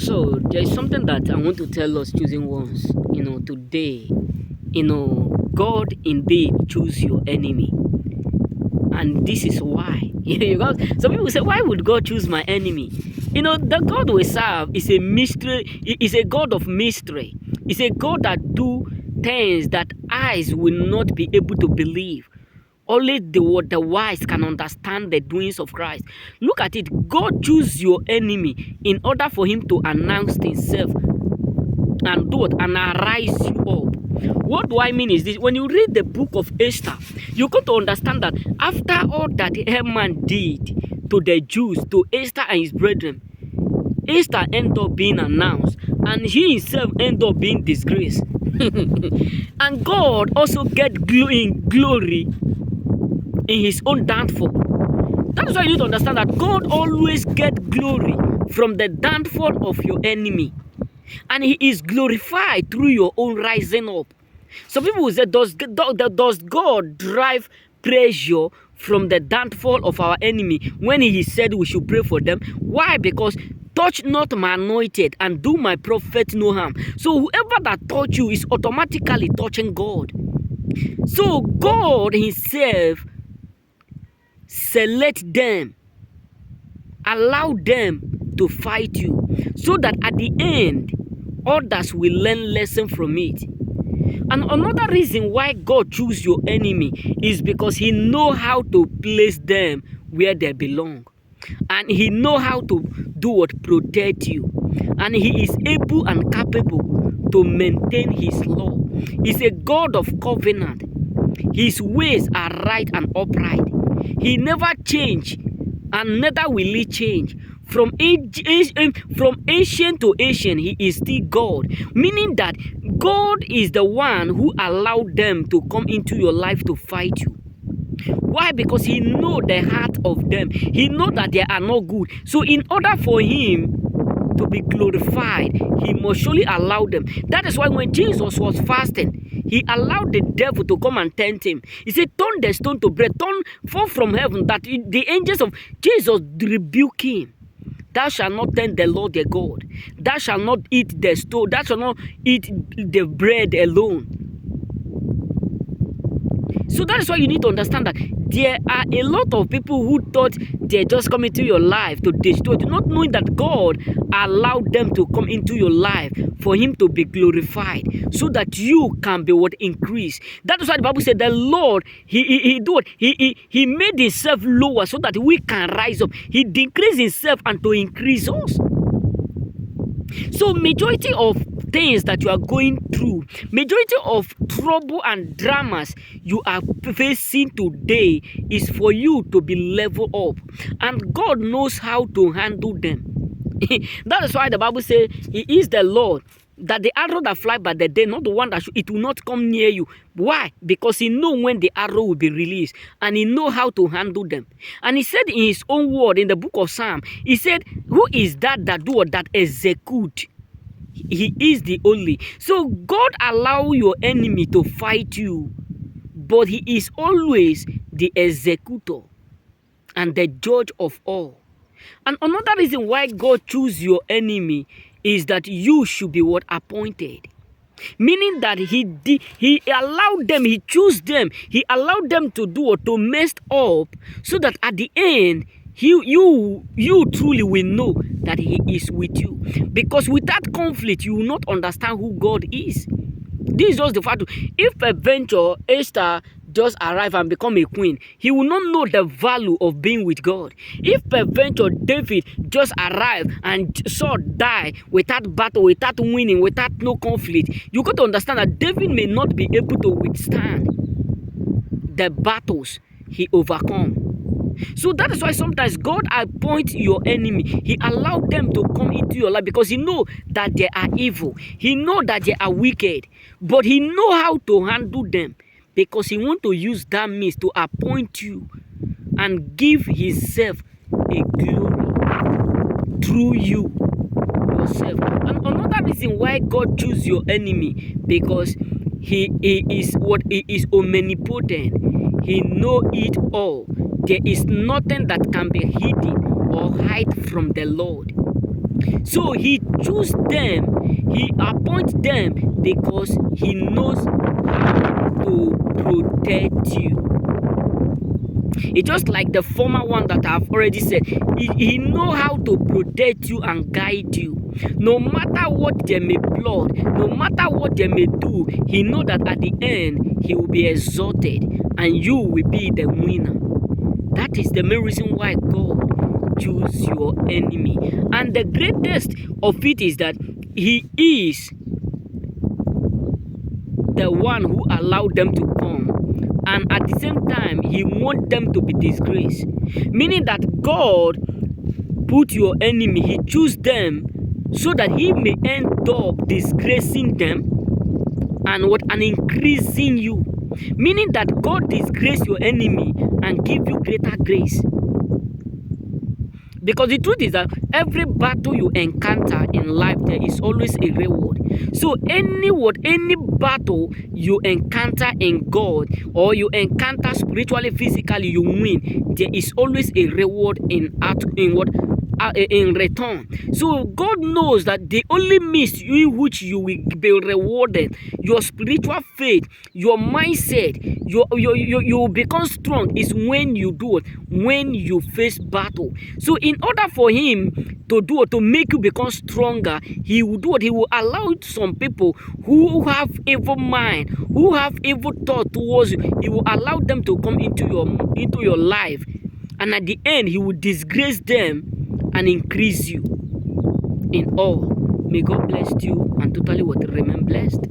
So there is something that I want to tell us choosing ones, today. God indeed choose your enemy. And this is why. Some people say, why would God choose my enemy? The God we serve is a mystery, is a God of mystery. It's a God that do things that eyes will not be able to believe. Only the wise can understand the doings of Christ. Look at it. God choose your enemy in order for him to announce himself and do it and arise you up. What do I mean is this: when you read the book of Esther, you got to understand that after all that Haman did to the Jews, to Esther and his brethren, Esther ended up being announced, and he himself ended up being disgraced. And God also get glory in his own downfall. That is why you need to understand that God always get glory from the downfall of your enemy. And he is glorified through your own rising up. Some people will say, does God drive pressure from the downfall of our enemy when he said we should pray for them? Why? Because touch not my anointed and do my prophet no harm. So whoever that touch you is automatically touching God. So God himself select them, allow them to fight you, so that at the end, others will learn lesson from it. And another reason why God choose your enemy is because he know how to place them where they belong. And he know how to do what protect you. And he is able and capable to maintain his law. He's a God of covenant. His ways are right and upright. He never change, and neither will he change. From ancient to ancient, he is still God. Meaning that God is the one who allowed them to come into your life to fight you. Why? Because he know the heart of them. He know that they are not good. So in order for him to be glorified, he must surely allow them. That is why when Jesus was fasting, he allowed the devil to come and tempt him. He said, turn the stone to bread, fall from heaven, that the angels of Jesus rebuke him. Thou shalt not tempt the Lord their God. Thou shalt not eat the stone. Thou shalt not eat the bread alone. So that is why you need to understand that there are a lot of people who thought they're just coming to your life to destroy you, not knowing that God allowed them to come into your life for him to be glorified, so that you can be what increase. That is why the Bible said the Lord, he made himself lower so that we can rise up. He decreased himself and to increase us. So majority of things that you are going through, majority of trouble and dramas you are facing today is for you to be level up, and God knows how to handle them. That is why the Bible says he is the Lord, that the arrow that fly by the day, not the one that it will not come near you. Why? Because he know when the arrow will be released, and he know how to handle them. And he said in his own word in the book of Psalm, he said, who is that do or that execute? He is the only. So God allow your enemy to fight you, but he is always the executor and the judge of all. And another reason why God choose your enemy is that you should be what appointed. Meaning that he allowed them, he chose them, he allowed them to do or to mess up, so that at the end, you truly will know that he is with you. Because without conflict, you will not understand who God is. This is just the fact. If adventure Esther just arrive and become a queen, he will not know the value of being with God. If adventure David just arrive and Saul die without battle, without winning, without no conflict, you got to understand that David may not be able to withstand the battles he overcome. So that is why sometimes God appoints your enemy. He allowed them to come into your life because he know that they are evil. He know that they are wicked. But he know how to handle them, because he want to use that means to appoint you and give himself a glory through you yourself. And another reason why God choose your enemy, because he is omnipotent. He know it all. There is nothing that can be hidden or hide from the Lord. So he choose them, he appoint them because he knows how to protect you. It's just like the former one that I've already said. He know how to protect you and guide you. No matter what they may plot, no matter what they may do, he know that at the end, he will be exalted and you will be the winner. That is the main reason why God choose your enemy. And the greatest of it is that he is the one who allowed them to come. And at the same time, he wants them to be disgraced. Meaning that God put your enemy, he choose them so that he may end up disgracing them and increasing you. Meaning that God disgrace your enemy and give you greater grace. Because the truth is that every battle you encounter in life, there is always a reward. So any battle you encounter in God, or you encounter spiritually, physically, you win, there is always a reward in return. So God knows that the only means in which you will be rewarded, your spiritual faith, your mindset, you become strong is when you do it, when you face battle. So in order for him to make you become stronger, he will do it. He will allow some people who have evil mind, who have evil thought towards you, he will allow them to come into your life, and at the end he will disgrace them and increase you in all. May God bless you and totally remain blessed.